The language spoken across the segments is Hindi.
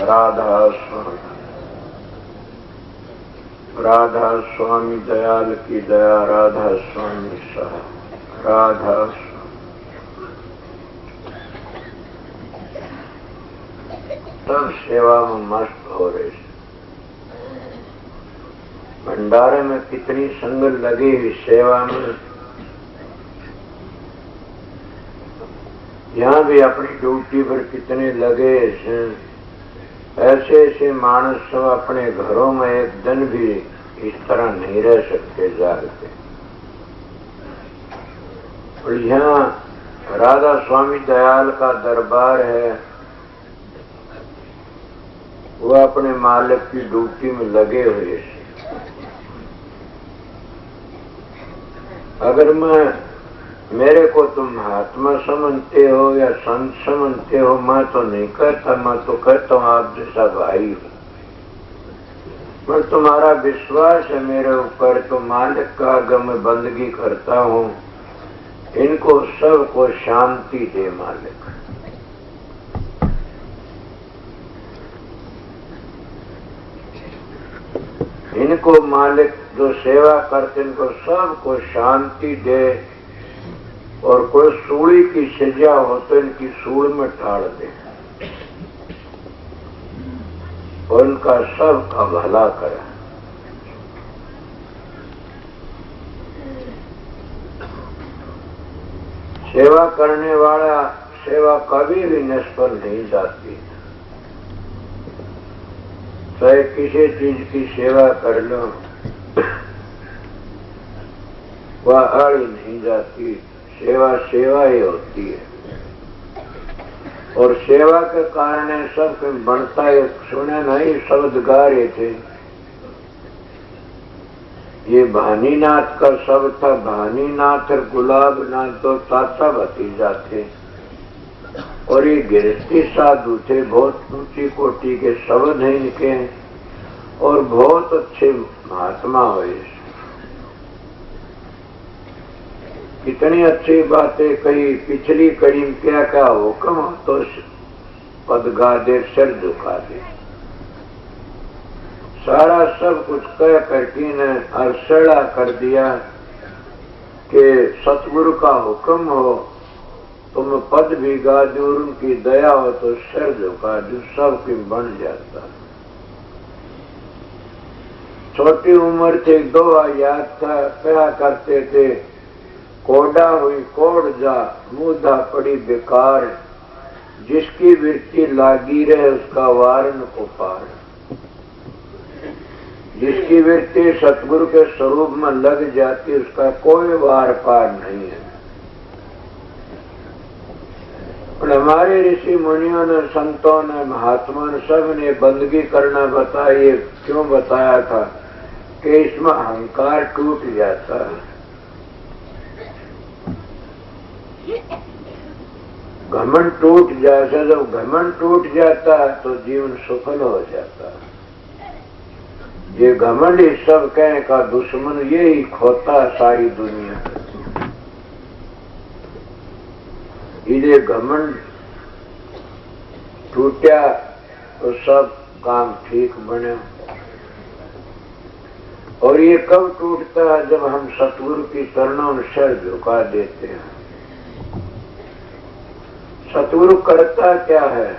राधा स्वामी, राधा स्वामी दयाल की दया, राधा स्वामी सहा, राधा सब सेवा में मस्त हो रहे। भंडारे में कितनी संगत लगी हुई सेवा में, यहाँ भी अपनी ड्यूटी पर कितने लगे हैं। ऐसे ऐसे मानस सब अपने घरों में एक दिन भी इस तरह नहीं रह सकते जागते। और यहाँ राधा स्वामी दयाल का दरबार है, वो अपने मालिक की ड्यूटी में लगे हुए हैं। अगर मेरे को तुम महात्मा समझते हो या संत समझते हो, मैं तो नहीं कहता, मैं तो कहता हूँ आप जैसा भाई हो। मैं तुम्हारा विश्वास है मेरे ऊपर, तो मालिक का आगे मैं बंदगी करता हूँ। इनको सबको शांति दे मालिक। इनको मालिक जो सेवा करते इनको सबको शांति दे, और कोई सूली की सजा हो तो इनकी सूल में टाल दे, और इनका सबका भला करे। सेवा करने वाला सेवा कभी भी निष्फल नहीं जाती। चाहे किसी चीज की सेवा कर लो, वह अड़ी नहीं जाती। सेवा सेवा ही होती है, और सेवा के कारण सब बनता है। सुने नहीं शब्द गा रहे थे, ये भानीनाथ का शब्द था। भानीनाथ और गुलाब नाथ तो चाचा भतीजा थे, और ये गृहस्थी साधु थे। बहुत ऊंची कोटि के शब्द हैं इनके, और बहुत अच्छे महात्मा हुए। कितनी अच्छी बातें कही। पिछली कड़ी में क्या क्या हुक्म हो तो पद गा दे, सिर झुका दे, सारा सब कुछ कह करके ने अरसड़ा कर दिया कि सतगुरु का हुक्म हो तो मैं पद भी गा दूं, और उनकी दया हो तो सिर झुका दूं, सब की बन जाता। छोटी उम्र थे, दो याद था, क्या करते थे, कोडा हुई कोड जा, मुदा पड़ी बेकार, जिसकी वृत्ति लागी रहे उसका वारन को पार। जिसकी वृत्ति सतगुरु के स्वरूप में लग जाती उसका कोई वार पार नहीं है। और हमारे ऋषि मुनियों ने, संतों ने, महात्मा ने, सब ने बंदगी करना बताइए। क्यों बताया था कि इसमें अहंकार टूट जाता है, घमंड टूट जाता। जब घमंड टूट जाता है तो जीवन सफल हो जाता है। ये घमंड ही सब कह का दुश्मन, यही खोता सारी दुनिया। ये घमंड टूटा तो सब काम ठीक बने। और ये कब टूटता है, जब हम सतगुरु की चरणों में सिर झुका देते हैं। सतगुरु करता क्या है,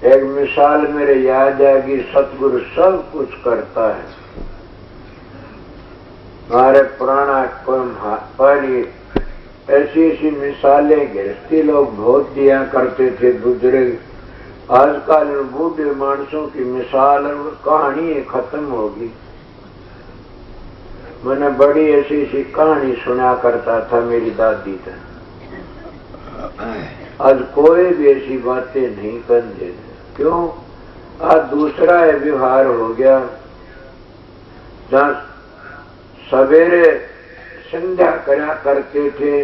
एक मिसाल मेरे याद आएगी। सतगुरु सब कुछ करता है। हमारे पुराना पहली ऐसी ऐसी मिसालें गृहस्थी लोग बहुत दिया करते थे, बुजुर्ग। आजकल बूढ़े मानसों की मिसाल और कहानी खत्म होगी। मैंने बड़ी ऐसी ऐसी कहानी सुना करता था मेरी दादी का। आज कोई भी ऐसी बातें नहीं कर देते। क्यों? आज दूसरा व्यवहार हो गया। जहाँ सवेरे संध्या करा करते थे,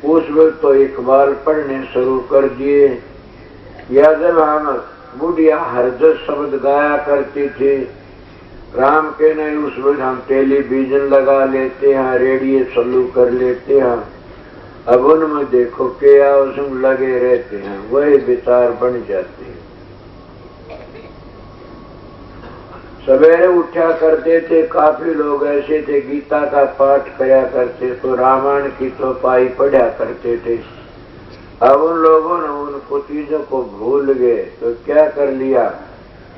उस वक्त तो इकबाल पढ़ने शुरू कर दिए। या जब हम बुढ़िया हरजस शब्द गाया करते थे, राम के नहीं, उस वक्त हम टेलीविजन लगा लेते हैं, रेडियो चालू कर लेते हैं। अब उनमें देखो क्या उसमें लगे रहते हैं, वही विचार बन जाते हैं। सवेरे उठा करते थे, काफी लोग ऐसे थे गीता का पाठ किया करते, तो रामायण की चौपाई पढ़ा करते थे। अब उन लोगों ने उन चीजों को भूल गए, तो क्या कर लिया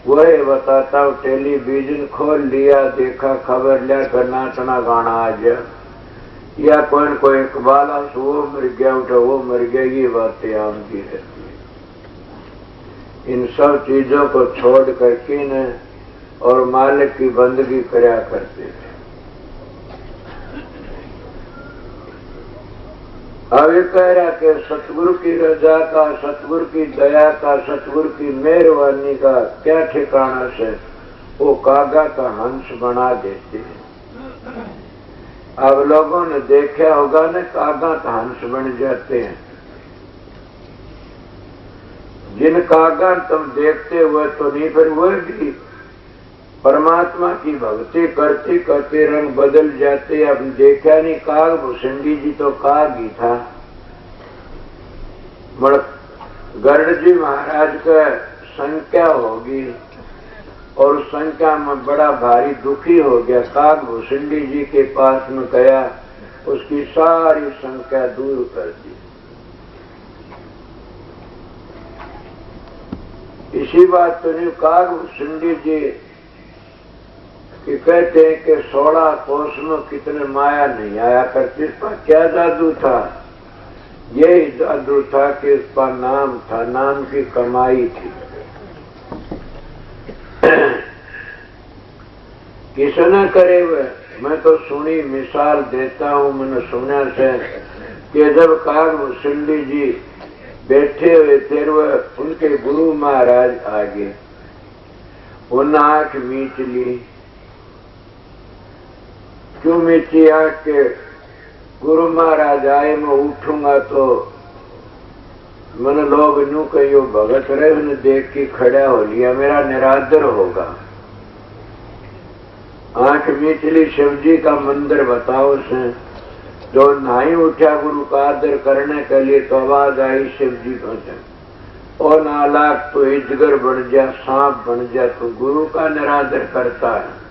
वही बताता हूँ। टेलीविजन खोल लिया, देखा खबर लिया कर नाचना गाना आ गया, या कोई इकबाल वो मर गया उठा वो मर गया, ये बातें आम की रहती है। इन सब चीजों को छोड़ करके न और मालिक की बंदगी करया करते थे। अब ये कह रहा कि सतगुरु की रजा का, सतगुरु की दया का, सतगुरु की मेहरबानी का क्या ठिकाना से वो कागा का हंस बना देते हैं। अब लोगों ने देखा होगा ना, कागा का हंस बन जाते हैं। जिन कागा तुम देखते हुए तो नहीं, फिर वह भी परमात्मा की भक्ति करते करते रंग बदल जाते। अब देखा नहीं, काग भुसंडी जी तो काग ही था। गरुड़ जी महाराज का संख्या होगी और उस संख्या में बड़ा भारी दुखी हो गया। काग भुसंडी जी के पास में गया, उसकी सारी संख्या दूर कर दी। इसी बात तो नहीं, काग भुसंडी जी कि कहते हैं कि 16 कोष में कितने माया नहीं आया करती। इसका क्या जादू था? यही जादू था कि इसका नाम था, नाम की कमाई थी। किसने करे वह? मैं तो सुनी मिसाल देता हूँ, मैंने सुना से कि जब काग भुसंडी जी बैठे हुए थे, वह उनके गुरु महाराज आगे, उन आंख मीच ली। क्यों मीची आंख के? गुरु महाराज आए, मैं उठूंगा तो मैंने लोग नू कहियो भगत रहे, उन्हें देख के खड़ा हो लिया, मेरा निरादर होगा। आंख मीचली, शिवजी का मंदिर बताओ से, जो नहीं उठा गुरु का आदर करने के लिए, तो आवाज आई शिवजी को, और नालाक तो हिजगर बन जा, सांप बन जा, तो गुरु का निरादर करता है।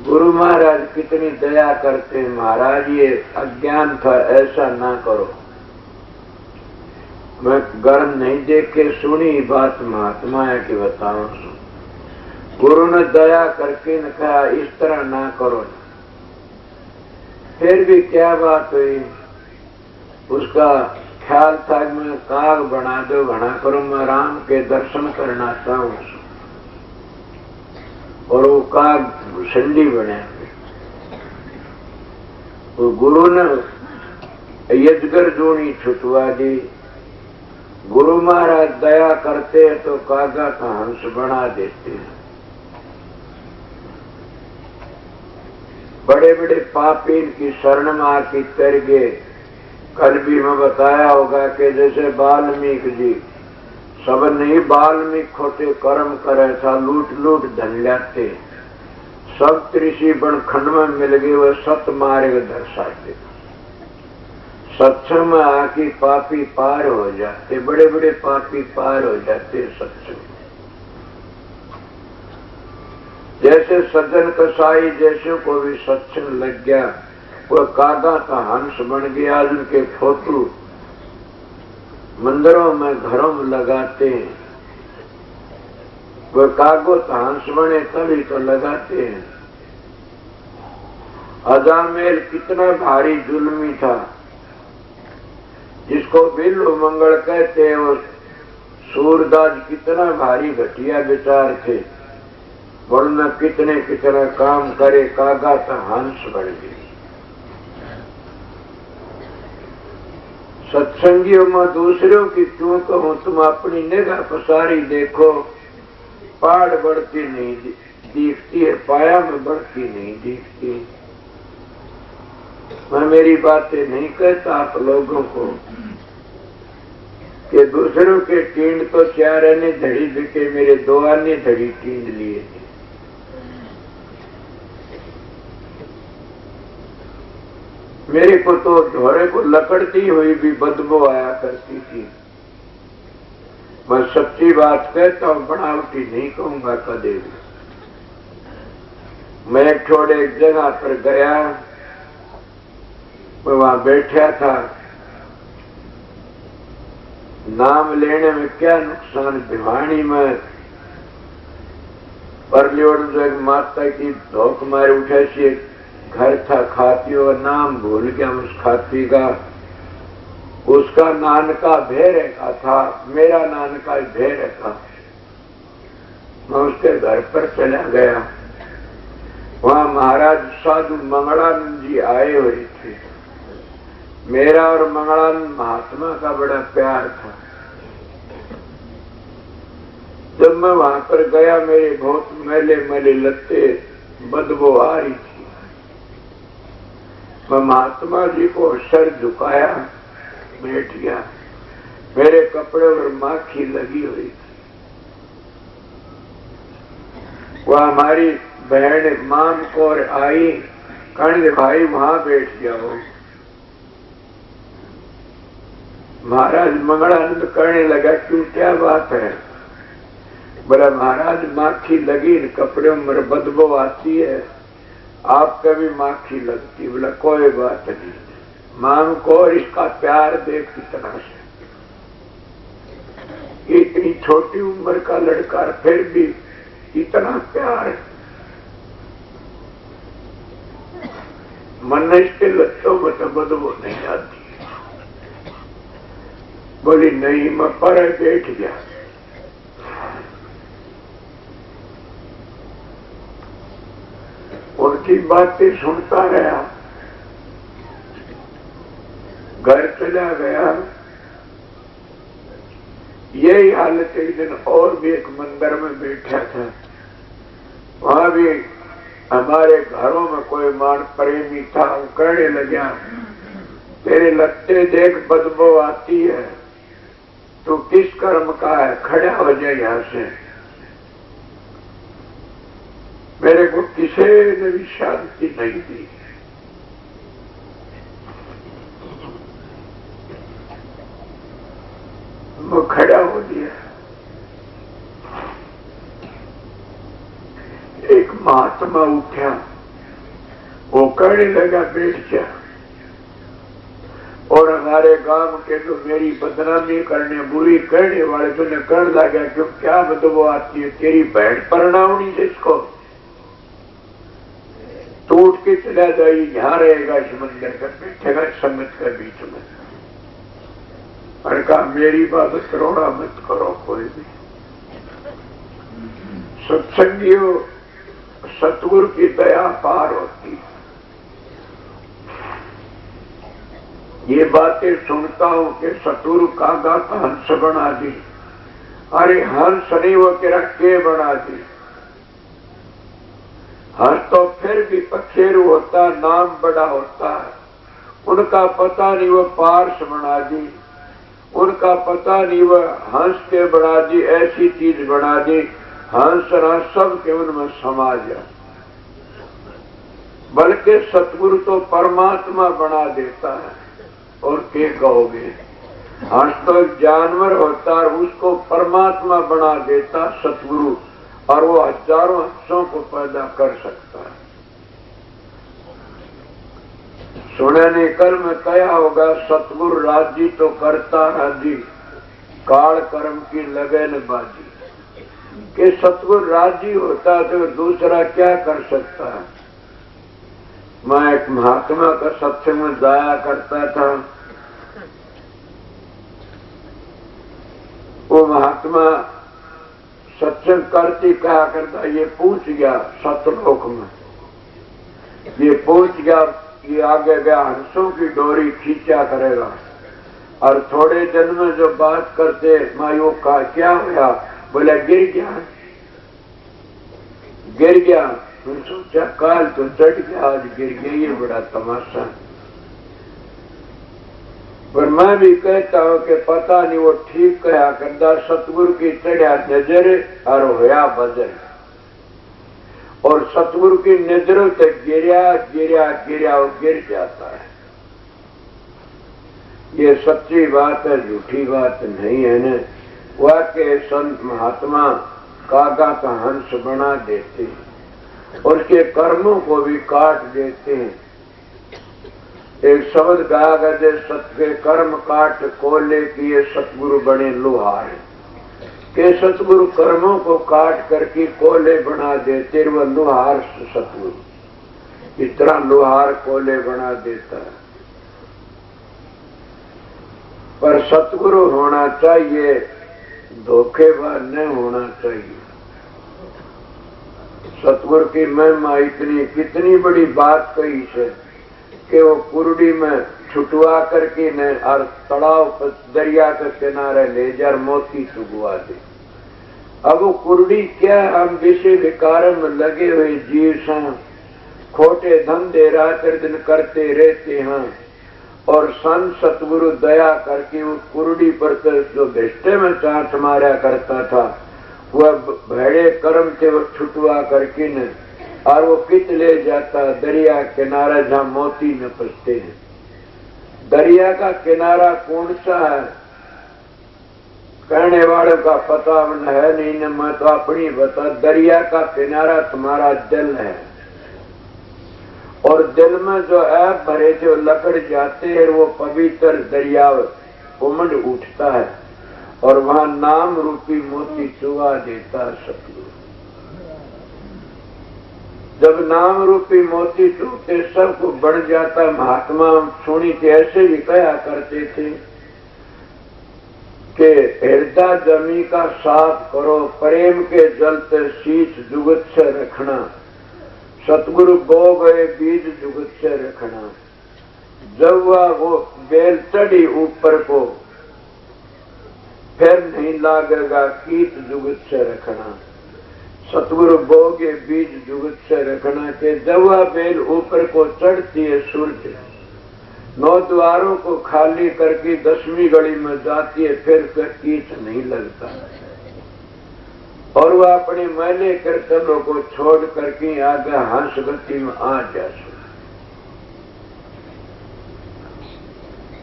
गुरु महाराज कितनी दया करते हैं। महाराज ये अज्ञान था, ऐसा ना करो। मैं गर्म नहीं देख के सुनी बात महात्मा है कि बताओ। गुरु ने दया करके न कहा इस तरह ना करो। फिर भी क्या बात हुई, उसका ख्याल था कि मैं काग बना दो, घना करो, मैं राम के दर्शन करना चाहूँ। और वो काग भुसंडी बने। वो गुरु ने यजगर जोड़ी छुटवा दी। गुरु महाराज दया करते हैं तो कागा का हंस बना देते हैं। बड़े बड़े पापी इनकी शरण में आके तर गए। कल भी मैं बताया होगा कि जैसे वाल्मीकि जी, सब नहीं वाल्मीकि खोटे कर्म करे था, लूट लूट धन लाते, सब त्रिशी बन खंड में मिल गए, वह सत मार्ग दर्शाते। सत्संग में आके पापी पार हो जाते, बड़े बड़े पापी पार हो जाते सत्संग। जैसे सज्जन कसाई जैसे को भी सत्संग लग गया, वह कागा का हंस बन गया। आज उनके फोटो मंदिरों में घरों में लगाते हैं। वह कागो तो हंस बने तभी तो लगाते हैं। अजामेल कितना भारी जुल्मी था, जिसको बिल्लु मंगल कहते हैं। वो सूरदास कितना भारी घटिया विचार थे, वरना कितने कितना काम करे, कागा का हंस बन गए। सत्संगियों में दूसरों की क्यों कहूं, तुम अपनी निगाह पसारी देखो, पहाड़ बढ़ती नहीं दिखती है, पाया में बढ़ती नहीं दिखती। मैं मेरी बातें नहीं कहता आप लोगों को कि दूसरों के टींड तो 4 आने धड़ी बिके, मेरे 2 आने धड़ी टींड लिए थे। मेरे को तो धोरे को लकड़ती हुई भी बदबू आया करती थी। मैं सच्ची बात कहता हूं, बनावटी नहीं कहूंगा कदे भी। मैं एक छोड़े एक जगह पर गया, मैं वहां बैठा था। नाम लेने में क्या नुकसान, भिवानी में परली और जो एक माता की धोख मारे उठे सी घर था, खाती और नाम भूल गया उस खाती का। उसका नानका भेरे का था, मेरा नानका भेरे का। मैं उसके घर पर चला गया। वहां महाराज साधु मंगलानंद जी आए हुए थे। मेरा और मंगलानंद महात्मा का बड़ा प्यार था। जब मैं वहां पर गया, मेरे बहुत मैले मैले लत्ते बदबू आ रही थी। मैं महात्मा जी को सर झुकाया, बैठ गया। मेरे कपड़े पर माखी लगी हुई थी। वह हमारी बहन माम कौर आई, कहने भाई वहां बैठ जाओ। महाराज मंगलानंद कहने लगा, क्यों क्या बात है? बोला महाराज माखी लगी, कपड़े में बदबू आती है, आप कभी माखी लगती। बोला कोई बात नहीं, माम को इसका प्यार देख कितना से। इतनी छोटी उम्र का लड़का फिर भी इतना प्यार। मन इसके लत्तों में तो बदबू नहीं आती। बोली नहीं, मैं पर बैठ गया। उनकी बातें सुनता रहा, घर चला गया। यही हालत एक दिन और भी एक मंदिर में बैठा था। वहां भी हमारे घरों में कोई मान प्रेमी था। वो कहने लगा, तेरे लत्ते देख बदबू आती है, तू किस कर्म का है, खड़ा हो जाए यहां से। मेरे को किसी ने भी शांति नहीं दी। वो खड़ा हो गया। एक महात्मा उठा, वो कहने लगा बैठ जा। और हमारे गांव के तो मेरी बदनामी करने, बुरी कहने वाले तूने कहने लगा, क्यों क्या बदबू आती है, तेरी बहन परनावनी जिसको टूट के चला जाए, यहाँ रहेगा इस मंदिर का, बैठेगा संगत के बीच में। और कहा मेरी बात रोड़ा मत करो कोई भी। सत्संगियों, सतगुरु की दया पार होती है। ये बातें सुनता हूं कि सतगुरु कागा का हंस बना दी। अरे हंस नहीं, वो तेरा के बना दी। हंस तो फिर भी पखेरु होता, नाम बड़ा होता है। उनका पता नहीं वो पार्श बना दी, उनका पता नहीं वह हंस के बना दी, ऐसी चीज बना दी हंस रस सब के उनमें समा जाए। बल्कि सतगुरु तो परमात्मा बना देता है। और क्या कहोगे, हंस तो एक जानवर होता है, उसको परमात्मा बना देता सतगुरु, और वो हजारों हंसों को पैदा कर सकता है। सुने ने कल में कहा होगा, सतगुरु राजी तो करता राजी, काल कर्म की लगन बाजी। कि सतगुरु राजी होता तो दूसरा क्या कर सकता है। मैं एक महात्मा का सत्संग में जाया करता था। वो महात्मा सत्संग करती कहा करता, ये पूछ गया सतलोक में, ये पूछ गया, ये आगे गया हंसों की डोरी खींचा करेगा। और थोड़े दिन में जो बात करते मायो का क्या हुआ, बोला गिर गया। गिर गया, फिर सोचा काल तो चढ़ गया, आज गिर गया, ये बड़ा तमाशा। पर मैं भी कहता हूं कि पता नहीं वो ठीक कहा करता, सतगुरु की चढ़िया नजर और होया बजर। और सतगुरु की नजरों से गिरा गिरा गिरा और गिर जाता है। ये सच्ची बात है, झूठी बात नहीं है न। वाकई संत महात्मा कागा का हंस बना देते हैं और उसके कर्मों को भी काट देते हैं। एक शब्द गाया गया, सत के कर्म काट कोले किए सतगुरु बने लोहार। के सतगुरु कर्मों को काट करके कोले बना देते, वह लोहार सतगुरु इस तरह लोहार कोले बना देता है। पर सतगुरु होना चाहिए, धोखेबाज नहीं होना चाहिए। सतगुरु की महिमा इतनी कितनी बड़ी बात कही है कि वो कुरडी में छुटवा करके न और तालाब दरिया के किनारे ले जा मोती चुगवा दे। अब वो कुरडी क्या, हम विषय विकार में लगे हुए जीव हैं, खोटे धंधे रात दिन करते रहते हैं और संत सतगुरु दया करके वो कुरडी पर जो भिष्टे में चांच मारा करता था, वह भेड़े कर्म थे, वो छुटवा करके न और वो कित ले जाता दरिया किनारा जहाँ मोती न फंसते हैं। दरिया का किनारा कौन सा है कहने वालों का पता है नहीं न, मैं तो अपनी बता। दरिया का किनारा तुम्हारा दिल है और दिल में जो ऐप भरे थे वो लकड़ जाते हैं, वो पवित्र दरिया उमड़ उठता है और वहां नाम रूपी मोती चुगा देता है सतगुरु। जब नाम रूपी मोती चूते सबको बढ़ जाता। महात्मा सुनी थे, ऐसे ही कहा करते थे कि हृदय जमी का साफ करो, प्रेम के जलते शीश जुगत से रखना। सतगुरु बो गए बीज जुगत से रखना। जब वो बेल चढ़ी ऊपर को फिर नहीं लागेगा, कीट जुगत से रखना। सतगुरु बोगे बीज जुगत से रखना के जब वह बेल ऊपर को चढ़ती है सूर्य 9 द्वारों को खाली करके 10वीं घड़ी में जाती है, फिर कीट नहीं लगता और वह अपने मैले कर्तव्यों को छोड़ करके आगे हंस गति में आ जाए।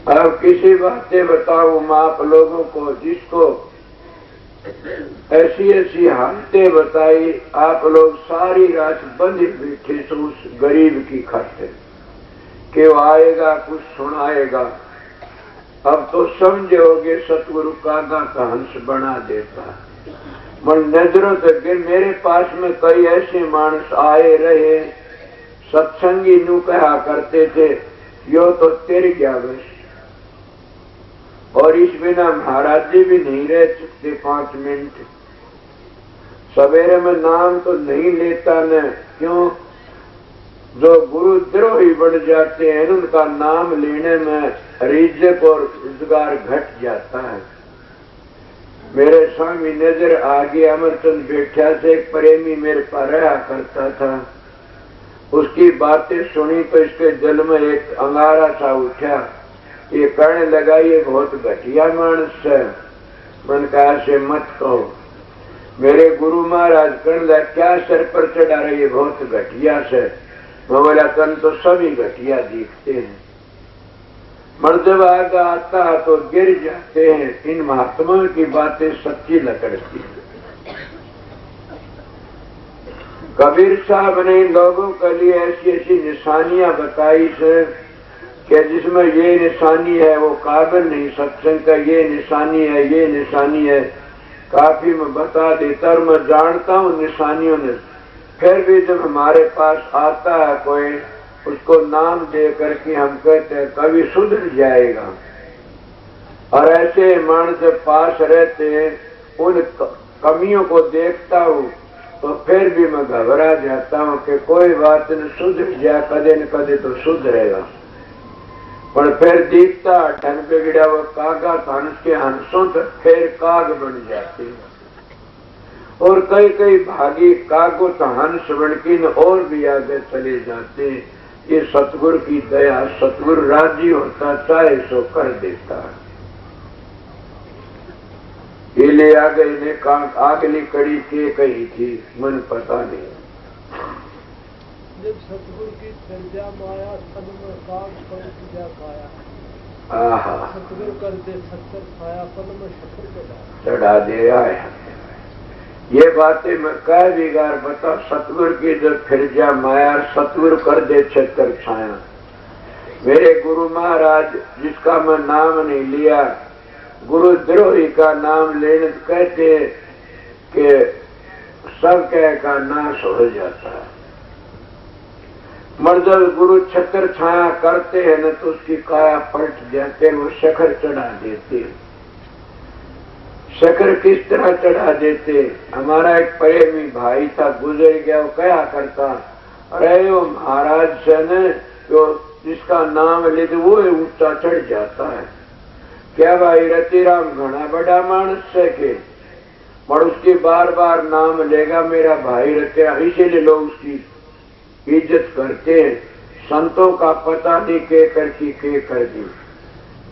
अब किसी बातें बताओ मैं आप लोगों को, जिसको ऐसी ऐसी हालतें बताई, आप लोग सारी रात बंद बैठे तो उस गरीब की खातिर कि वो आएगा कुछ सुनाएगा। अब तो समझोगे सतगुरु कागा का हंस बना देता। मन नजरों तक मेरे पास में कई ऐसे मानस आए रहे, सत्संगी नू कहा करते थे यो तो तेरी क्या बस, और इस बिना महाराज जी भी नहीं रह सकते 5 मिनट। सवेरे में नाम तो नहीं लेता न, क्यों? जो गुरु द्रोही बढ़ जाते हैं उनका नाम लेने में रिज़्क़ और रोजगार घट जाता है। मेरे स्वामी नजर आगे अमरचंद बैठा से एक प्रेमी मेरे पास रहा करता था। उसकी बातें सुनी तो इसके दिल में एक अंगारा सा उठा। ये कहने लगा ये बहुत घटिया मानस है। मन कहा से मत कहो। मेरे गुरु महाराज कहने लगा क्या सर पर चढ़ा रहे, ये बहुत घटिया से। मैं बोला तन तो सभी घटिया दिखते हैं, मर्द आगे आता है तो गिर जाते हैं। इन महात्माओं की बातें सच्ची लगती है। कबीर साहब ने इन लोगों के लिए ऐसी ऐसी निशानियां बताई से कि जिसमें ये निशानी है वो काबिल नहीं सत्संग का, ये निशानी है, ये निशानी है, काफी मैं बता देता और मैं जानता हूँ निशानियों ने। फिर भी जब हमारे पास आता है कोई, उसको नाम दे करके हम कहते हैं कभी सुधर जाएगा। और ऐसे मान जब पास रहते हैं उन कमियों को देखता हूँ तो फिर भी मैं घबरा जाता हूँ कि कोई बात न सुधर जाए, कदे न कदे तो सुधरेगा। पर फिर दिखता ढंग बिगड़ा वो कागा हंस के हंसों तक फिर काग बन जाते हैं। और कई कई भागी कागो तो हंस बन के और भी आगे चले जाते हैं। ये सतगुरु की दया, सतगुरु राजी होता चाहे सो कर देता है। ये ले आ गए ने अगली कड़ी के कही थी मन पता नहीं। जब सतगुरु की संज्ञा माया तब में काग पर पूजा पाया। आहा सतगुरु कर दे सत्तर छाया पल में शक्कर चढ़ा दे आया। ये बातें मैं कह बिगार बता सतगुरु की जो फिर जा माया सतगुरु कर दे छतर छाया। मेरे गुरु महाराज जिसका मैं नाम नहीं लिया, गुरु द्रोही का नाम लेने कहते कि सब कह का नाश हो जाता है। मर जब गुरु छत्र छाया करते हैं न तो उसकी काया पलट जाते, वो शकर चढ़ा देते। शकर किस तरह चढ़ा देते? हमारा एक प्रेमी भाई था, गुजर गया, वो क्या करता, अरे वो महाराज से न जो जिसका नाम लेते वो ऊंचा चढ़ जाता है। क्या भाई रतिराम घना बड़ा मानस है के पर उसकी बार बार नाम लेगा मेरा भाई रतिराम, इसीलिए लोग उसकी इज्जत करते हैं। संतों का पता नहीं के कर दी,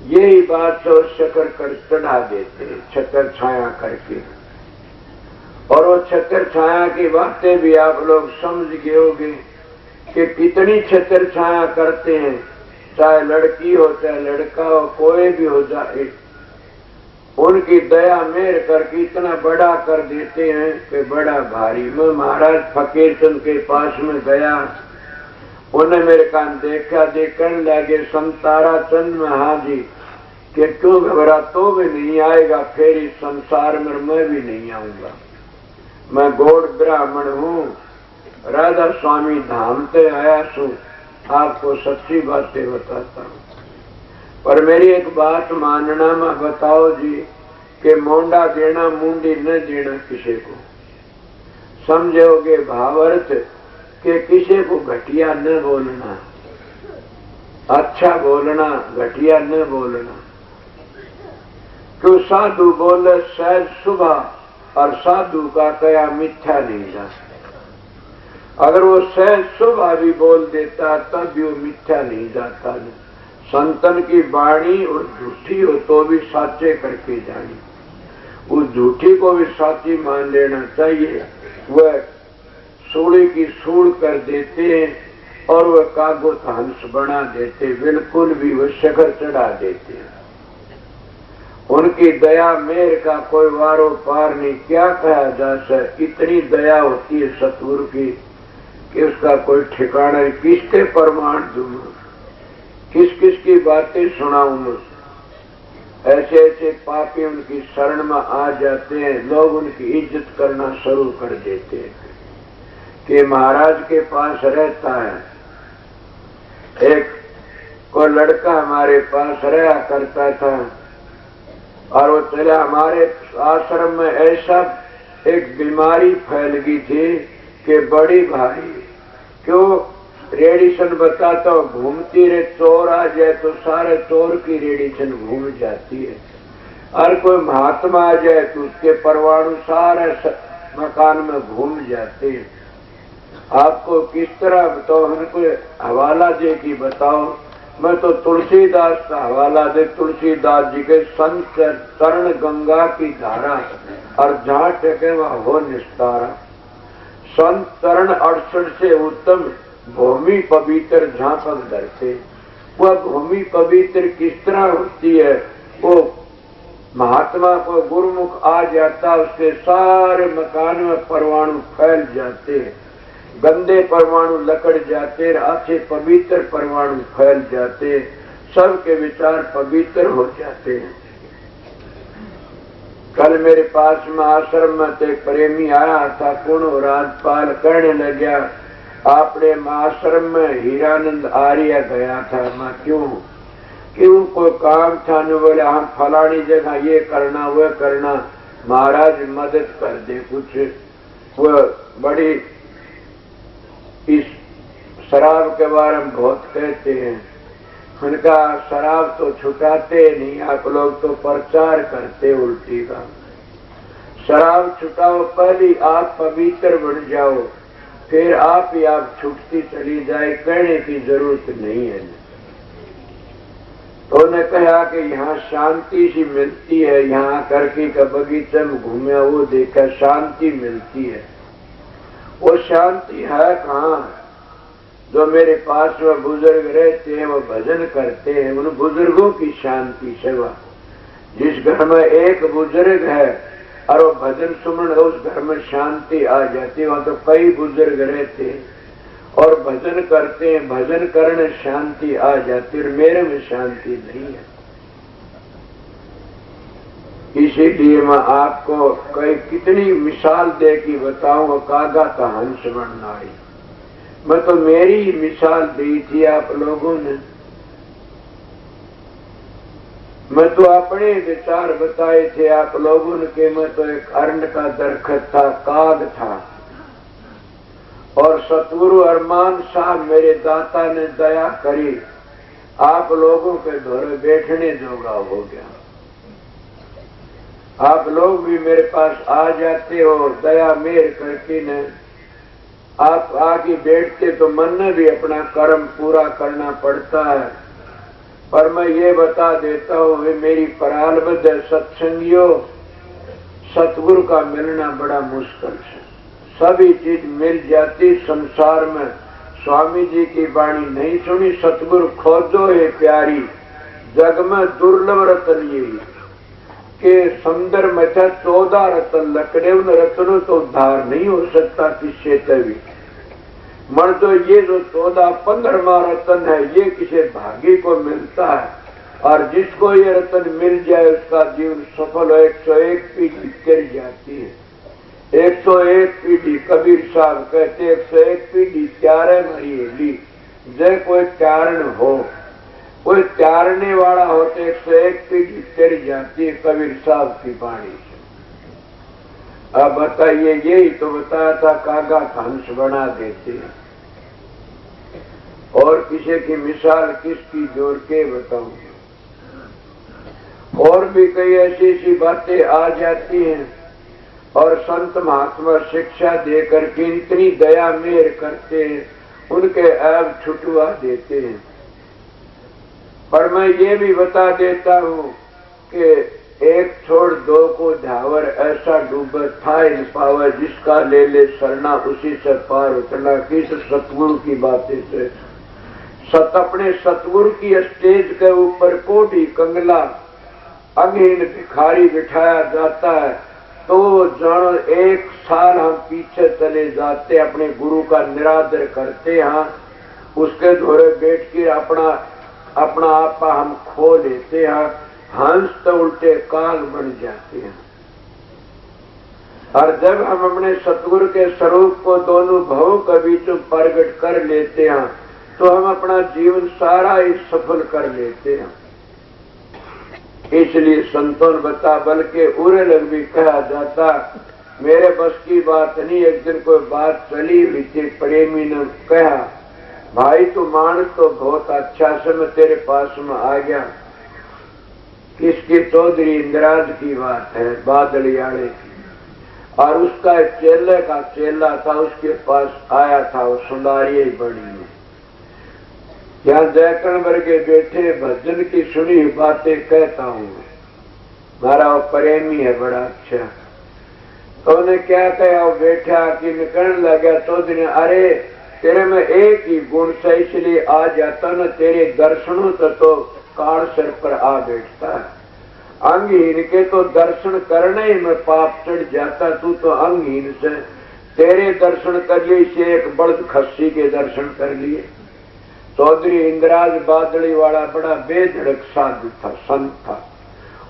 यही बात से शकर कर चढ़ा देते छतर छाया करके। और वो छतर छाया की बातें भी आप लोग समझ गए होंगे कि कितनी छतर छाया करते हैं, चाहे लड़की हो चाहे लड़का हो, कोई भी हो जाए, उनकी दया मेर करके इतना बड़ा कर देते हैं कि बड़ा भारी। मैं महाराज फकीर चंद के पास में गया, उन्हें मेरे कान देखा, देखने लगे संतारा चंद में, हाँ जी, कि क्यों घबरा, तो भी नहीं आएगा, फिर इस संसार में मैं भी नहीं आऊंगा। मैं गौड़ ब्राह्मण हूँ, राधा स्वामी धाम से आया सू, आपको सच्ची बातें बताता हूँ। पर मेरी एक बात मानना, मैं बताओ जी कि मोंडा देना मुंडी न देना किसी को, समझोगे भावार्थ कि किसी को घटिया न बोलना, अच्छा बोलना, घटिया न बोलना। क्यों साधु बोले सहज सुबह, और साधु का कया मिथ्या नहीं जा। अगर वो सहज सुबह भी बोल देता तब भी वो मिथ्या नहीं जाता। संतन की वाणी और झूठी हो तो भी साचे करके जानी, उस झूठी को भी साची मान लेना चाहिए। वह सूड़ी की सूड़ कर देते हैं और वह कागुत हंस बना देते, बिल्कुल भी वह शकर चढ़ा देते हैं। उनकी दया मेर का कोई वारो पार नहीं, क्या कहा जा सके। इतनी दया होती है सतगुरु की कि उसका कोई ठिकाना नहीं। किसके प्रमाण दूंगा, किस किस की बातें सुनाऊं मैं। ऐसे ऐसे पापी उनकी शरण में आ जाते हैं, लोग उनकी इज्जत करना शुरू कर देते हैं कि महाराज के पास रहता है। एक कोई लड़का हमारे पास रहा करता था और वो चला, हमारे आश्रम में ऐसा एक बीमारी फैल गई थी कि बड़ी भारी, क्यों रेडिएशन बताता हूँ, घूमती रहे, चोर आ जाए तो सारे चोर की रेडिएशन घूम जाती है। और कोई महात्मा आ जाए तो उसके परमाणु सारे मकान में घूम जाते हैं। आपको किस तरह बताओ, हमको हवाला दे की बताओ। मैं तो तुलसीदास का हवाला दे, तुलसीदास जी के संत चरण गंगा की धारा, और जहाँ टेके वहाँ हो निस्तारा। संत चरण 68 से उत्तम भूमि पवित्र झांपक धरते। वह भूमि पवित्र किस तरह होती है, वो महात्मा को गुरुमुख आ जाता, उसके सारे मकान में परमाणु फैल जाते, गंदे परमाणु लकड़ जाते, अच्छे पवित्र परमाणु फैल जाते, सबके विचार पवित्र हो जाते हैं। कल मेरे पास में आश्रम में एक प्रेमी आया था, पूर्ण राजपाल कहने लगा, आपने आश्रम में हीरानंद आर्य गया था। मैं क्यों कोई काम था? न बोले हम फलानी जगह ये करना वह करना, महाराज मदद कर दे कुछ। वह बड़ी इस शराब के बारे में बहुत कहते हैं, उनका शराब तो छुटाते नहीं, आप लोग तो प्रचार करते उल्टी का। शराब छुटाओ, पहले आप पवित्र बन जाओ, फिर आप ही आप छूटती चली जाए, कहने की जरूरत नहीं है। तो उन्होंने कहा कि यहाँ शांति सी मिलती है, यहाँ करके का बगीचे में घूमे, वो देखा शांति मिलती है। वो शांति है कहाँ? जो मेरे पास में बुजुर्ग रहते हैं वो भजन करते हैं, उन बुजुर्गों की शांति सेवा। जिस घर में एक बुजुर्ग है और वो भजन सुमन, उस घर में शांति आ जाती है। वहां तो कई बुजुर्ग रहते हैं और भजन करते हैं, भजन करने शांति आ जाती है, मेरे में शांति नहीं है। इसीलिए मैं आपको कई कितनी मिसाल दे के बताऊंगा। कागा का हंस बनना आई, मैं तो मेरी मिसाल दी थी आप लोगों ने, मैं तो अपने विचार बताए थे आप लोगों ने कि मैं तो एक अरण्य का दरख्त था, काग था, और सतगुरु अरमान साहब मेरे दाता ने दया करी, आप लोगों के धोरे बैठने जोगा हो गया। आप लोग भी मेरे पास आ जाते हो दया मेर करके न, आप आके बैठते तो मन में भी अपना कर्म पूरा करना पड़ता है। पर मैं ये बता देता हूँ, वे मेरी परालबद्ध सत्संगियों, सतगुरु का मिलना बड़ा मुश्किल है। सभी चीज मिल जाती संसार में। स्वामी जी की वाणी नहीं सुनी, सतगुरु खोजो है प्यारी, जग में दुर्लभ रतन यही के सुंदर में 14 रतन लकड़े, उन रतनों तो उद्धार नहीं हो सकता किससे तभी। मन तो ये जो 14-15वां रतन है ये किसी भागी को मिलता है, और जिसको ये रतन मिल जाए उसका जीवन सफल हो। 101 पीढ़ी कर जाती है, 101 पीढ़ी। कबीर साहब कहते 101 पीढ़ी त्यारे मरी, जय कोई त्यारण हो, कोई त्यारने वाला हो तो 101 पीढ़ी तर जाती है, कबीर साहब की वाणी से। अब बताइए, यही तो बताया था कागा का हंस बना देते हैं। और किसी की मिसाल किसकी जोड़ के बताऊं। और भी कई ऐसी ऐसी बातें आ जाती हैं, और संत महात्मा शिक्षा देकर के इतनी दया मेर करते हैं, उनके ऐब छुटवा देते हैं। पर मैं ये भी बता देता हूँ कि एक छोड़ दो को धावर, ऐसा डूबत था इन पावर, जिसका ले ले सरना उसी से पार उतरना। किस सतगुरु की बातें से अपने सतगुरु की स्टेज के ऊपर कोटी कंगला अंगहीन भिखारी बिठाया जाता है, तो जानो 1 साल हम पीछे चले जाते, अपने गुरु का निरादर करते हैं, उसके धोरे बैठ के अपना आपा हम खो लेते हैं। हंस तो उल्टे काल बन जाते हैं। और जब हम अपने सतगुरु के स्वरूप को दोनों भवों के बीच प्रकट कर लेते हैं, तो हम अपना जीवन सारा ही सफल कर लेते हैं। इसलिए संतों ने बता, बल्कि उरे लग भी कहा जाता, मेरे बस की बात नहीं। एक दिन कोई बात चली हुई थी, प्रेमी ने कहा, भाई तू मानस तो बहुत अच्छा से, मैं तेरे पास में आ गया। किसकी? चौधरी इंदिराज की बात है, बादलियाड़े की। और उसका चेले का चेला था, उसके पास आया था, वो सुंदरिया बड़ी में। यहाँ जयकर्ण वर्गे बैठे भजन की सुनी बातें कहता हूँ, हमारा वो प्रेमी है बड़ा अच्छा। तो उन्हें क्या कहा, वो बैठा कि निकलने लगा। चौधरी, अरे तेरे में एक ही गुण से इसलिए आ जाता न, तेरे दर्शनों तो काल सिर पर आ बैठता है। अंगहीन के तो दर्शन करने ही में पाप चढ़ जाता, तू तो अंगहीन से तेरे दर्शन कर लिए से एक बड़द खस्सी के दर्शन कर लिए। चौधरी इंदिराज बादली वाला बड़ा बेधड़क साधु था, संत था,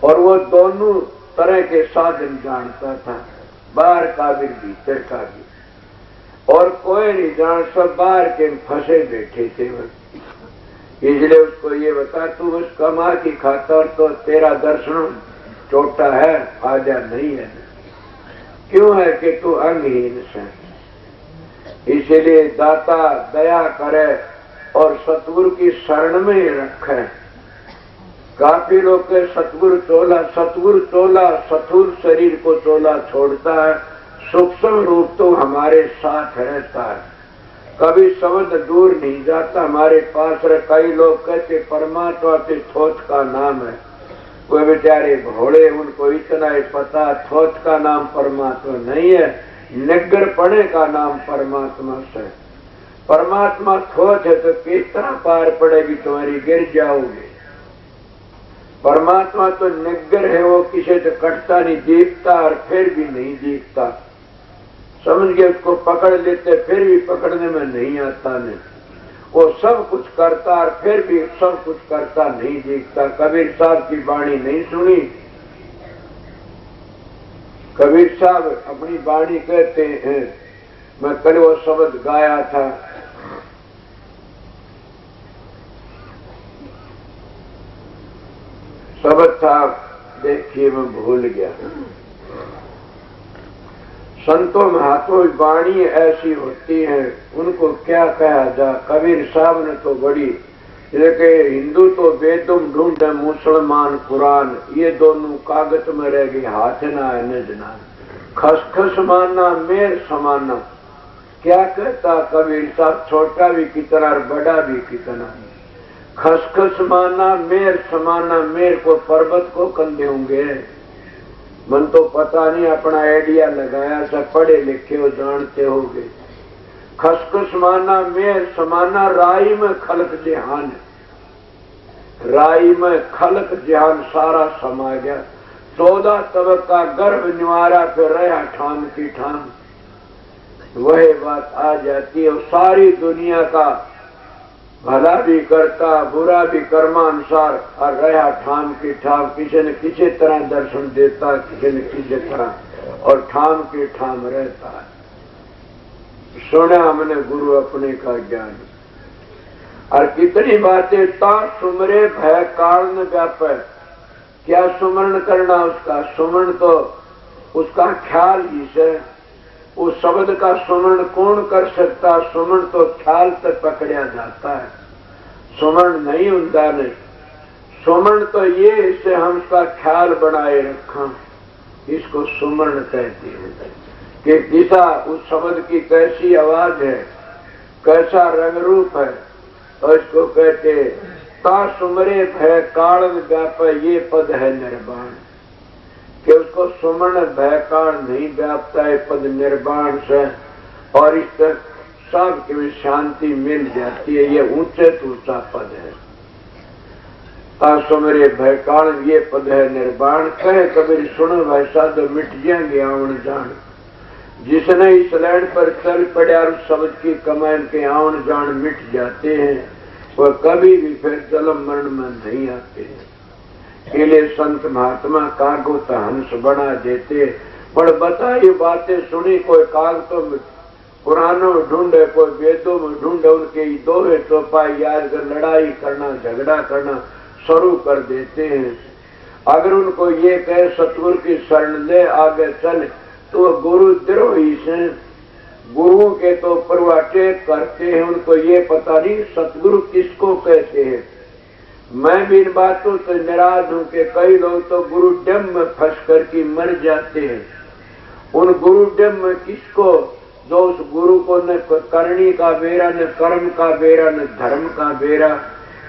और वो दोनों तरह के साधन जानता था, बाहर का भी भीतर का भी। और कोई नहीं जान, सब बाहर के फंसे बैठे थे। इसलिए उसको ये बता, तू उस कमा की खातर तो तेरा दर्शन छोटा है, आजा नहीं है। क्यों है कि तू अंगहीन से। इसीलिए दाता दया करे और सतगुरु की शरण में ही रखे। काफी लोग के सतगुरु चोला सतुर शरीर को चोला छोड़ता है, सूक्ष्म रूप तो हमारे साथ रहता है, कभी शब्द दूर नहीं जाता, हमारे पास रहे। कई लोग कहते परमात्मा के थोथ का नाम है, कोई बेचारे भोले, उनको इतना ही पता थोथ का नाम परमात्मा नहीं है, निग्गर पड़े का नाम परमात्मा से। परमात्मा थोथ है तो किस तरह पार पड़ेगी तुम्हारी, गिर जाओगे। परमात्मा तो निग्गर है, वो किसी से कटता नहीं, दिखता और फिर भी नहीं दिखता। समझ गए, उसको पकड़ लेते फिर भी पकड़ने में नहीं आता नहीं। वो सब कुछ करता और फिर भी सब कुछ करता नहीं दिखता। कबीर साहब की वाणी नहीं सुनी? कबीर साहब अपनी वाणी कहते हैं, मैं कल वो शब्द गाया था, शब्द था, देखिए मैं भूल गया। संतों महात्मा वाणी ऐसी होती है, उनको क्या कहा जा। कबीर साहब ने तो बड़ी, जैसे हिंदू तो वेदम ढूंढे, मुसलमान कुरान, ये दोनों कागज में रह गए, हाथ ना है न जना। खसखस माना मेर समाना, क्या कहता कबीर साहब, छोटा भी कितना और बड़ा भी कितना। खसखस माना मेर समाना, मेर को पर्वत को कंधे होंगे। मन तो पता नहीं, अपना आइडिया लगाया, सब पढ़े लिखे हो, जानते होगे। खसखस माना मेर समाना, राई में खलक जहान, राई में खलक जहान सारा समा गया। 14 तबका गर्भ निवारा, फिर रहा ठाम की ठाम। वही बात आ जाती है, सारी दुनिया का भला भी करता, बुरा भी कर्मानुसार, और रहा ठाम की ठाम। किसी न किसी तरह दर्शन देता, किसी न किसी तरह, और ठाम की ठाम रहता है। सुना हमने गुरु अपने का ज्ञान, और कितनी बातें। ता सुमरे भय कारण व्याप, क्या सुमरण करना उसका? सुमरण तो उसका ख्याल ही से। उस शब्द का सुमरण कौन कर सकता? सुमरण तो ख्याल से पकड़ा जाता है, सुमरण नहीं होता नहीं। सुमरण तो ये, इससे हम उसका ख्याल बनाए रखा, इसको सुमरण कहते हैं। कि दिशा उस शब्द की कैसी आवाज है, कैसा रंग रूप है, तो इसको कहते ता सुमरे भय कारण व्याप, ये पद है निर्वाण। कि उसको सुमरण भय कारण नहीं व्यापता है, पद निर्वाण से, और इस तक सब के भी शांति मिल जाती है। ये ऊंचे ऊंचा पद है, ता सुमरे भय कारण, ये पद है निर्वाण। कहे कबीर सुनो भाई साधो, मिट जाएंगे आवन जान। जिसने इस लैंड पर चल पड़ा, उस शब्द की कमाई के आवन जान मिट जाते हैं, वह कभी भी फिर जन्म मरण में नहीं आते हैं। केले संत महात्मा कागो तो हंस बना देते, पर बताइए बातें सुनी, कोई कागजों में पुरानों में ढूंढे, कोई वेदों में ढूंढे, उनके दोहे चौपाई याद कर लड़ाई करना, झगड़ा करना शुरू कर देते हैं। अगर उनको ये कहे सतगुरु की शरण ले, आगे चल, तो गुरु द्रोही से, गुरुओं के तो परवाटे करते हैं, उनको ये पता नहीं सतगुरु किसको कहते हैं। मैं भी इन बातों से निराश हूं कि कई लोग तो गुरु डम में फंस कर के मर जाते हैं। उन गुरु डम में किसको, जो उस गुरु को न करनी का बेरा, न कर्म का बेरा, न धर्म का बेरा,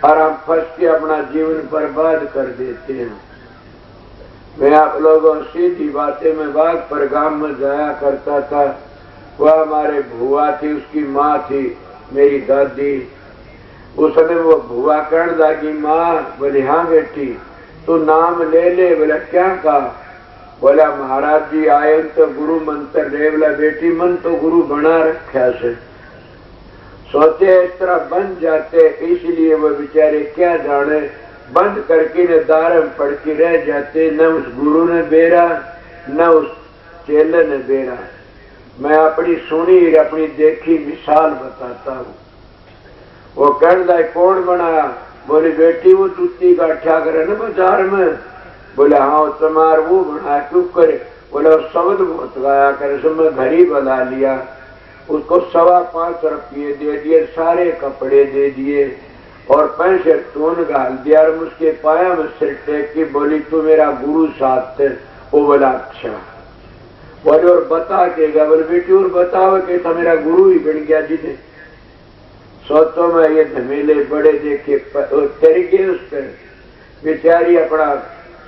और हम फंस के अपना जीवन बर्बाद कर देते हैं। मैं आप लोगों सीधी बातें में बाग पर गांव में जाया करता था। वह हमारे भुआ थी, उसकी माँ थी मेरी दादी। उस समय वो भुआ कहने लगी, माँ, बोले हाँ बेटी, तू नाम ले ले। बोला क्या कहा? बोला महाराज जी आए तो गुरु मंत्र ले। बोला बेटी, मन तो गुरु बना रखा से, सोचे इस तरह बन जाते, इसलिए वो बेचारे क्या जाने, बंद करके न दार में पड़ के रह जाते, न उस गुरु ने बेरा, न उस चेले ने बेरा। मैं अपनी सुनी, अपनी देखी मिसाल बताता हूँ। वो कहता कौन बनाया? बोली बेटी, वो जूती का ठा करे ना बाजार में। बोले हाँ, तुम्हार वो बनाया, क्यों करे? बोले शब्द बहुत गाया करे, सब मैं घर ही बना लिया। उसको 5.25 रुपये दे दिए, सारे कपड़े दे दिए, और पैसे टोन गाल दिया, और उसके पाया में सिर टेक की बोली, तू मेरा गुरु साथ थे। वो बोला अच्छा। बोले और बता के गया? बोले बेटी और बताओ कि था मेरा गुरु ही बन गया। जिसे सोचो में ये धमेले बड़े देखे तर गए उस पर, बेचारी अपना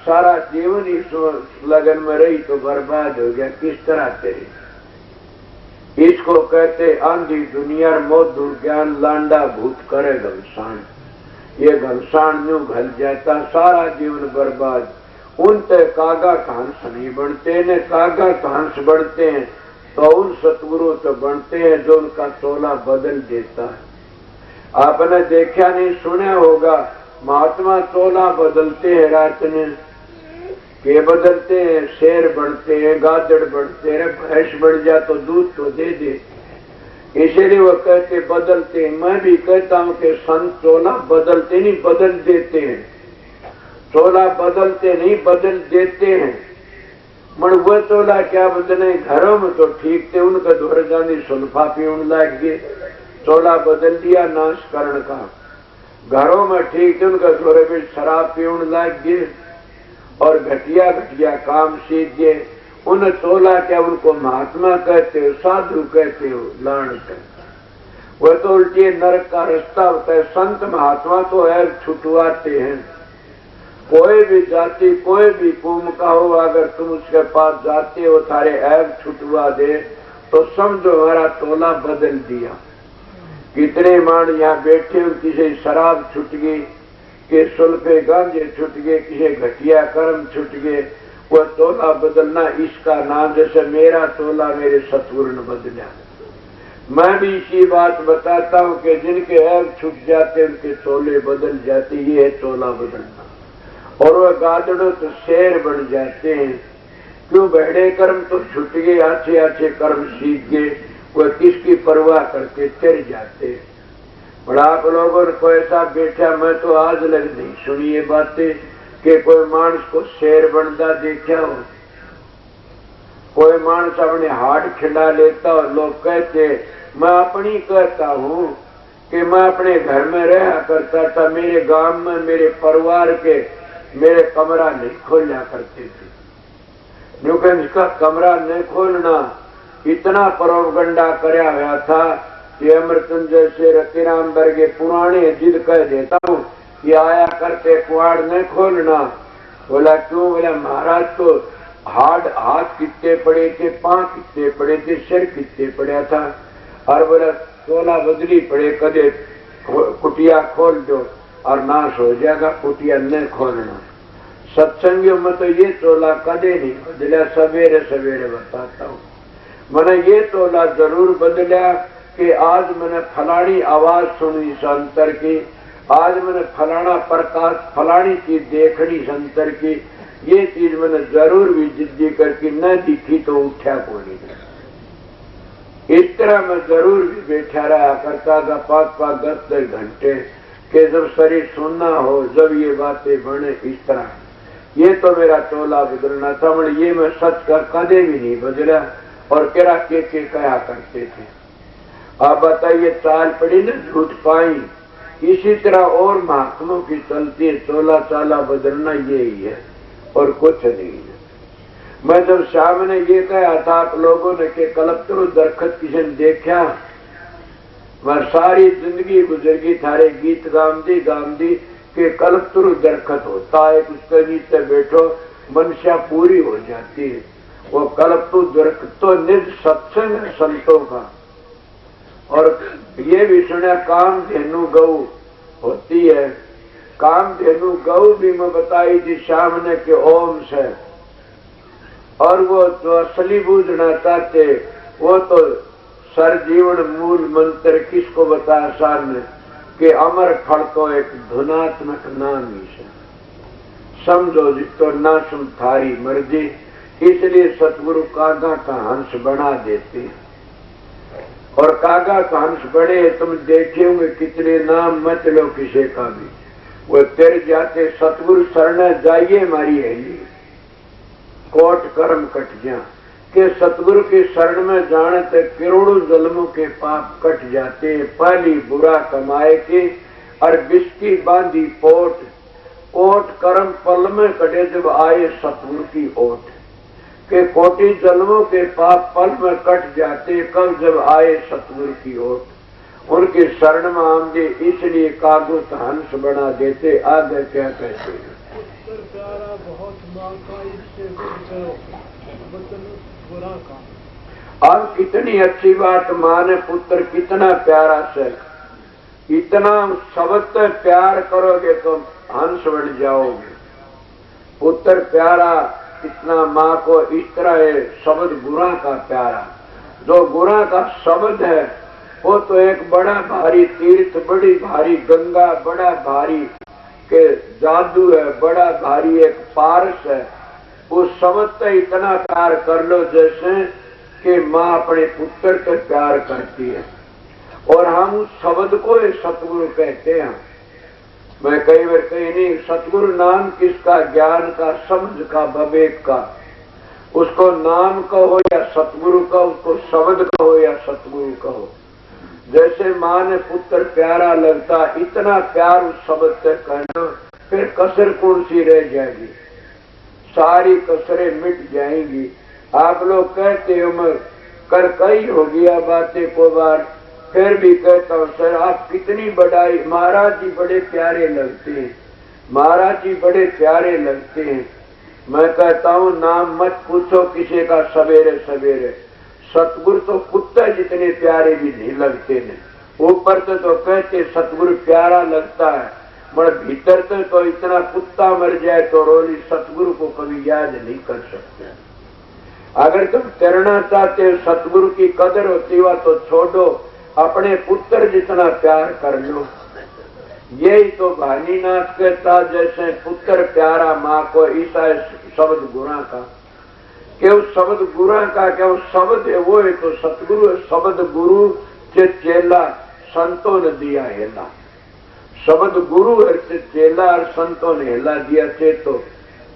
सारा जीवन इस लगन में रही तो बर्बाद हो गया। किस तरह तेरी इसको कहते आंधी दुनिया मोदू ज्ञान लांडा भूत करे घमसान। ये घमसान न्यू घल जाता सारा जीवन बर्बाद। उनते कागा हंस नहीं बनते ने कागा हंस बनते हैं तो उन सतगुरु तो बनते हैं जो उनका तोला बदल देता है। आपने देखा नहीं सुना होगा महात्मा तोला बदलते हैं रात में के बदलते हैं, शेर बनते हैं, गादड़ बनते हैं, भैंस बन जा तो दूध तो दे दे। इसीलिए वो कहते बदलते हैं। मैं भी कहता हूँ कि संत तोला बदलते नहीं बदल देते हैं। तोला बदलते नहीं बदल देते हैं। मन वो तोला क्या बदले घरों में तो ठीक थे उनका धोर जानी सुल्फा पीने लग गए। तोला बदल दिया नाश करण का। घरों में ठीक थे उनका थोड़े भी शराब पीने लग गए और घटिया घटिया काम सीख गए। उन तोला क्या उनको महात्मा कहते हो साधु कहते हो लाण कहते। वह तो उल्टी नरक का रास्ता होता है। संत महात्मा तो ऐब छुटवाते हैं। कोई भी जाति कोई भी कुम का हो अगर तुम उसके पास जाते हो थारे ऐब छुटवा दे तो समझो हमारा तोला बदल दिया। कितने मान यहाँ बैठे हो किसी शराब छुट गई के सुल्फे गांजे छुट गए किसी घटिया कर्म छुट गए। वह तोला बदलना इसका नाम जैसे मेरा तोला मेरे सतगुरु ने बदला। मैं भी इसी बात बताता हूँ कि जिनके ऐब छुट जाते उनके तोले बदल जाते। ये है तोला बदलना। और वह गादड़ो तो शेर बन जाते हैं। क्यों बहड़े कर्म तो छुट गए अच्छे अच्छे कर्म सीख गए। वह किसकी परवाह करते तिर जाते। और आप लोगों ने कोई ऐसा बैठा मैं तो आज लग नहीं सुनी ये बातें कि कोई मानस को शेर बनता देखा हो। कोई मानस अपने हाथ खिला लेता और लोग कहते मैं अपनी कहता हूँ कि मैं अपने घर में रहा करता था। मेरे गांव में मेरे परिवार के मेरे कमरा नहीं खोला करते थे। क्योंकि इसका कमरा नहीं खोलना इतना प्रोपगंडा करया हुआ था कि अमृतन जैसे रतिराम वर्गे पुराने जिद कह देता हूँ कि आया करते कुआड़ नहीं खोलना। बोला क्यों? बोला महाराज तो हाथ कितने पड़े थे, पांव कितने पड़े थे, सिर कितने पड़ा था। और बोला तोला बदली पड़े कदे कुटिया खोल दो और नाश हो जाएगा। कुटिया नहीं खोलना। सत्संगियों में तो ये तोला कदे नहीं बदला। सवेरे सवेरे बताता हूँ मैंने ये तोला जरूर बदला कि आज मैंने फलानी आवाज सुनी संतर की, आज मैंने फलाना प्रकाश फलानी चीज देखनी संतर की। ये चीज मैंने जरूर भी जिद्दी करके न दिखी तो उठा को नहीं। इस तरह मैं जरूर भी बैठा रहा करता था 5-5 10-10 घंटे कि जब शरीर सुनना हो जब ये बातें बने इस तरह। ये तो मेरा तोला बदलना था। ये मैं सच का कदे भी नहीं बदला और केरा के कहा करते थे। आप बताइए चाल पड़ी ना झूठ पाई। इसी तरह और महात्मों की चलती है। तोला चाला बदलना यही है और कुछ नहीं है। मैं जब शाम ने ये कहा था आप लोगों ने कि कल्पतरु दरखत किसी ने देखा। मैं सारी जिंदगी गुजर गई थारे गीत गाम दी कि कल्पतरु दरखत होता है उसके नीचे बैठो मनसा पूरी हो जाती है। वो कल्पतरु दरखत तो निज सत्संग है संतों का। और ये भी सुना कामधेनु गौ होती है। कामधेनु गौ भी मैं बताई थी सामने के ओम से। और वो जो असली बूझना चाहते वो तो सरजीवन मूल मंत्र किसको बताया सामने कि अमर फल को एक धुनात्मक नाम ही से समझो जिसको ना सुन थारी मर्जी। इसलिए सतगुरु कागा का हंस बना देते। और कागा का हंस बड़े तुम देखे होंगे कितने नाम मत लो किसी का भी। वो तेरे जाते सतगुरु शरण जाइए मारी हेली कोट कर्म कट जा के सतगुरु की शरण में जाने तक करोड़ों जन्मों के पाप कट जाते। पहली बुरा कमाए के और बिस्की बांधी पोट कोट कर्म पल में कटे जब आए सतगुरु की ओट के कोटि जन्मों के पाप पल में कट जाते कब जब आए सतगुरु की ओट। उनकी शरण में आमदे इसलिए कागुत हंस बना देते। आगे क्या कहते हैं? बहुत अब कितनी अच्छी बात, मां ने पुत्र कितना प्यारा से, इतना शब्द से प्यार करोगे तो हंस बढ़ जाओगे। पुत्र प्यारा कितना मां को, इस तरह है शब्द गुरा का प्यारा। जो गुरा का शब्द है वो तो एक बड़ा भारी तीर्थ, बड़ी भारी गंगा, बड़ा भारी के जादू है, बड़ा भारी एक पारस है। उस शब्द से इतना प्यार कर लो जैसे कि मां अपने पुत्र से प्यार करती है। और हम उस शब्द को सतगुरु कहते हैं। मैं कई बार कही नहीं, सतगुरु नाम किसका, ज्ञान का, समझ का, विवेक का। उसको नाम कहो या सतगुरु कहो, उसको शब्द कहो या सतगुरु कहो। जैसे मां ने पुत्र प्यारा लगता, इतना प्यार उस शब्द से करना, फिर कसर कौन सी रह जाएगी, सारी कसरें मिट जाएंगी। आप लोग कहते हो मैं कर कई हो गया बातें को बार, फिर भी कहता हूँ सर आप कितनी बढ़ाई, महाराज जी बड़े प्यारे लगते हैं, महाराज जी बड़े प्यारे लगते हैं। मैं कहता हूँ नाम मत पूछो किसी का सवेरे सवेरे, सतगुरु तो कुत्ता जितने प्यारे भी नहीं लगते ने। ऊपर से तो कहते सतगुरु प्यारा लगता है, मगर भीतर से तो इतना कुत्ता मर जाए तो रोली सतगुरु को कभी याद नहीं कर सकते। अगर तुम करना चाहते हो सतगुरु की कदर होती हुआ तो छोड़ो, अपने पुत्र जितना प्यार कर लो। यही तो भानीनाथ कहता, जैसे पुत्र प्यारा माँ को, ईसा शब्द गुरा का, कि उस शब्द गुरा का क्या उस शब्द है, वो है तो सतगुरु है। शब्द गुरु से चेला संतों ने दिया हेला, शब्द गुरु है से चेला और संतों ने हेला दिया, चेतो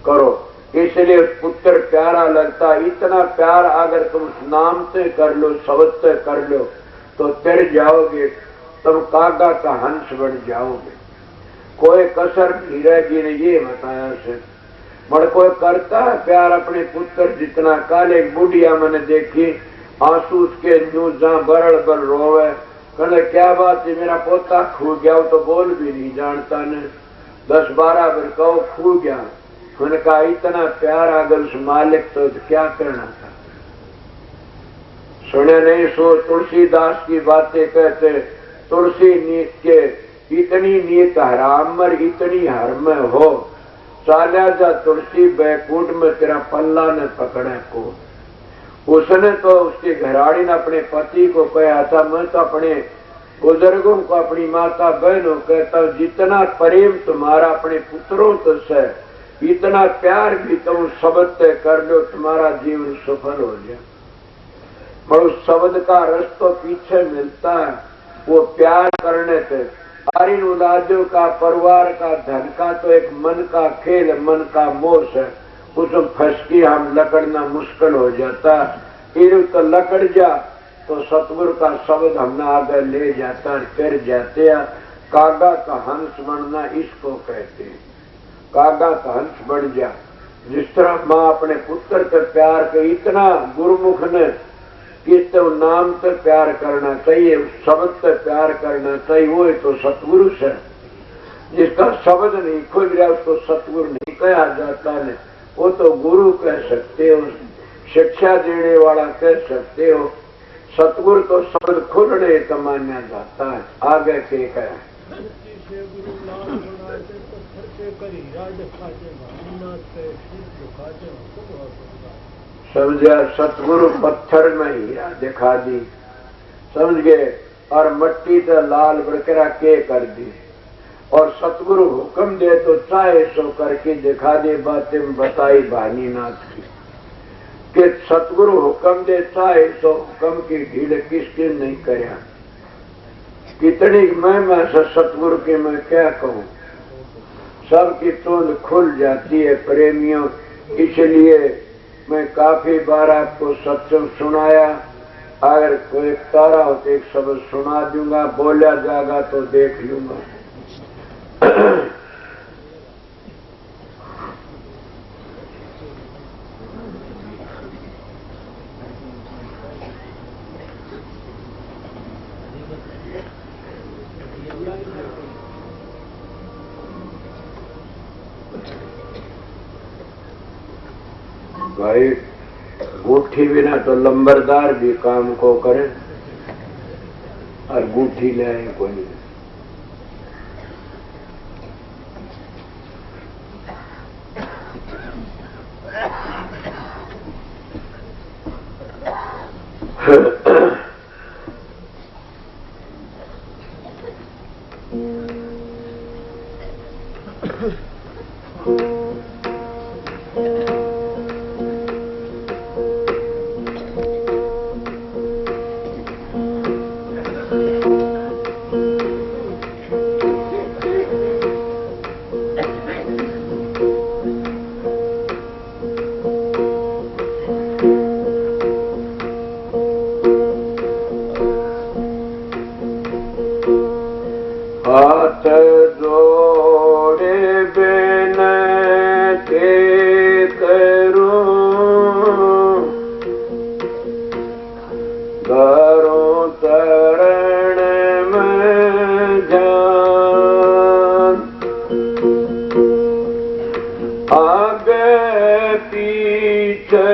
करो। इसलिए पुत्र प्यारा लगता, इतना प्यार अगर तुम नाम से कर लो, शब्द से कर लो तो तर जाओगे, तुम कागा का हंस बन जाओगे। कोई कसर नहीं रहेगी ने ये बताया से। मगर कोई करता है प्यार अपने पुत्र जितना। कल एक बुढ़िया मैंने देखी, आंसू उसके न्यूज जहाँ बरड़ बर रोवे, कहने क्या बात है मेरा पोता खो गया, वो तो बोल भी नहीं जानता ने, 10-12 बार कहो खो गया। मैंने कहा इतना प्यार अगर उस मालिक तो क्या करना था। सुने नहीं सो तुलसीदास की बातें कहते, तुलसी नीत के इतनी नीत हराम मर इतनी हरम हो, चाल्या जा तुलसी बैकुंठ में तेरा पल्ला ने पकड़े को। उसने तो उसकी घराड़ी ने अपने पति को कहा था, मैं तो अपने बुजुर्गों को, अपनी माता बहनों कहता हूँ जितना प्रेम तुम्हारा अपने पुत्रों तो से, इतना प्यार भी तुम शब्द से कर लो, तुम्हारा जीवन सफल हो जाए। पर उस शब्द का रस तो पीछे मिलता है, वो प्यार करने से। सारी उलाजों का, परिवार का, धन का तो एक मन का खेल, मन का मोह है, उसमें फंस के हम लकड़ना मुश्किल हो जाता। फिर तो लकड़ जा तो सतगुरु का शब्द हमने आगे ले जाता, कर जाते हैं। कागा का हंस बनना इसको कहते हैं, कागा का हंस बन जा। जिस तरह माँ अपने पुत्र से प्यार के, इतना गुरुमुख ने किस तो नाम से प्यार करना चाहिए, उस शब्द से प्यार करना चाहिए, वो तो सतगुरु से। जिसका शब्द नहीं खुल गया उसको सतगुरु नहीं कहा जाता है, वो तो गुरु कह सकते हो, शिक्षा देने वाला कह सकते हो। सतगुरु तो शब्द खुलने का माना जाता है। आगे के कहा समझा, सतगुरु पत्थर में हीरा दिखा दी, समझ गए, और मट्टी से लाल बरकरा के कर दी। और सतगुरु हुक्म दे तो चाहे सो करके दिखा दे। बातें बताई भानीनाथ की कि सतगुरु हुक्म दे चाहे सो हुक्म की ढील किसके नहीं करया। कितनी मैं से सतगुरु की मैं क्या कहूँ, सबकी तूंद खुल जाती है प्रेमियों। इसलिए मैं काफी बार आपको सत्संग सुनाया, अगर कोई तारा हो तो एक शब्द सुना दूंगा, बोला जाएगा तो देख लूंगा। भाई गुठी बिना तो लंबरदार भी काम को करे और गुठी ले आए कोई। हाथ जोड़े बिनती करूं, करूं चरण में ध्यान, आगे पीछे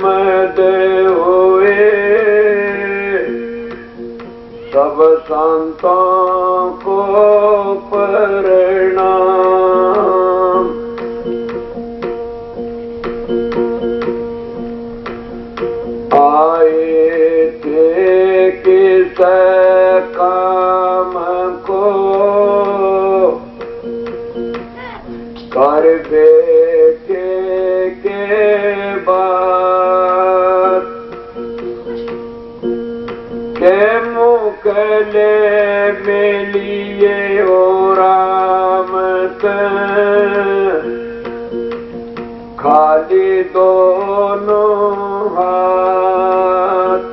मद हुए सब संतों को प्रणाम। आए थे किस काम को, कर बेटे के बाद के मुकले मिलिए ओ राम से, खाली दोनों हाथ।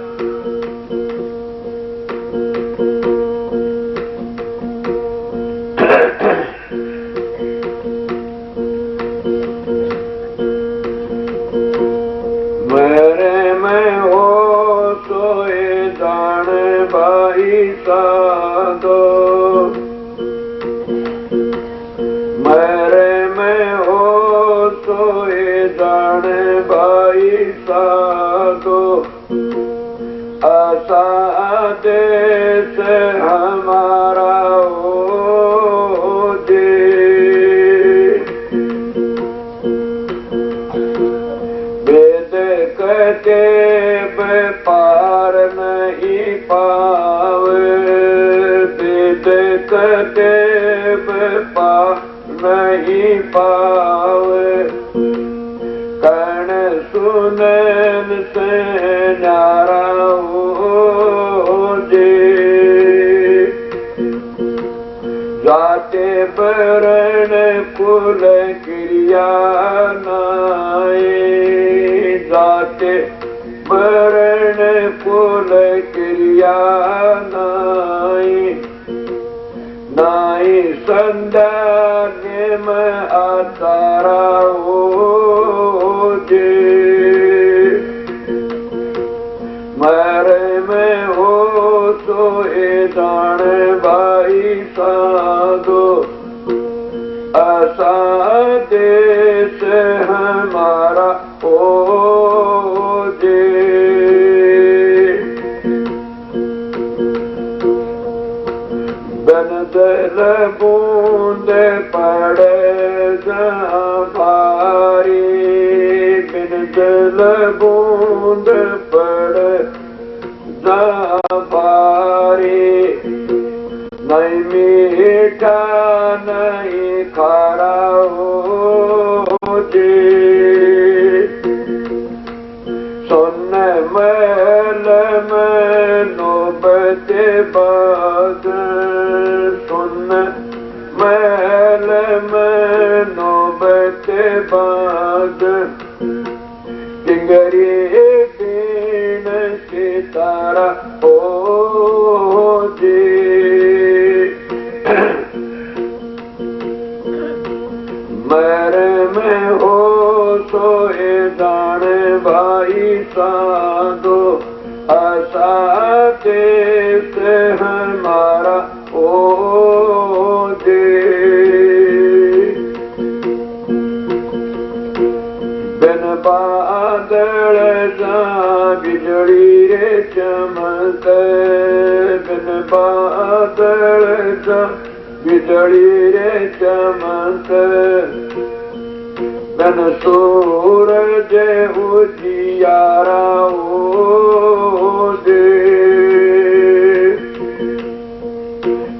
मेरे में हो सोए जान भाई साधो, मेरे में हो सोए जान भाई साधो, ऐसा देश हमारा हो जे, वेद कहते पार नहीं पावे, वेद कहते पार नहीं पावे, कण सुनन से न्यारा हो जे, जाते बरण कुल क्रिया नाए, जाते बरण कुल क्रिया नाई, नाई संदान में आचारा हो जे, मरे में हो सोए जान भाई साधो, ऐसा देश हमारा हो जे। बिन जल बूंद पड़े भारी, बिन जल बूंद पड़े भारी, नहीं मीठा नहीं खारा हो जे, सुन मैल में नौबत बाद, सुन मैल में नौबत बाद, टिंगरी दीन सितारा हो जे, मेरे में हो सोए जान भाई साधो, ऐसा देश हमारा हो जे। बिन बादल बिजली रे चमक बिन बादल का बिजली रे चमक बिन सूरज उजियारा हो दे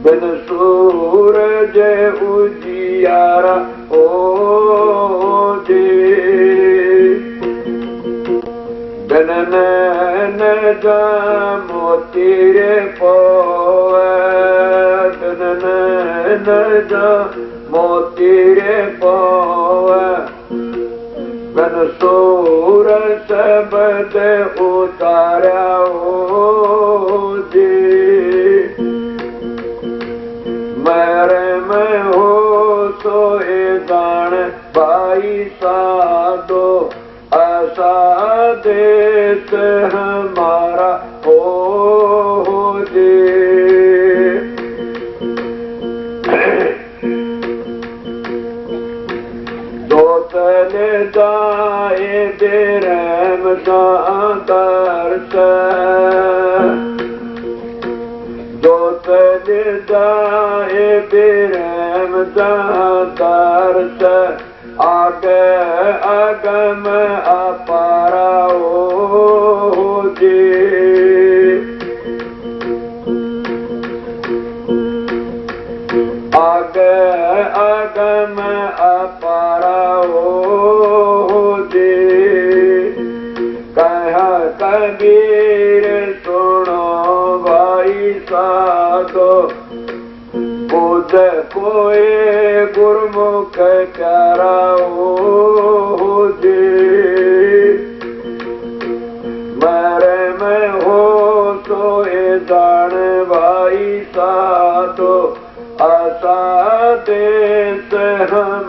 बिन सूरज उजियारा हो दे बिन नैन मोती रे पोवे बिन नैन मोती रे पोवे बिन सूर शब्द उतारा हो जी मेरे में हो सोए गान भाई साधो ऐसा देश हमारा हो जी दो तले दाए बेरहम दादर से दो तले दाए बेरहम दादर से आगे अगम अपारा हो जी आगे अगम अपारा हो जी कह कबीर सुनो भाई साधो बुध कोई गुरमुख प्यारा हो जी मेरे में हो सोए जान भाई साधो आसा देश हम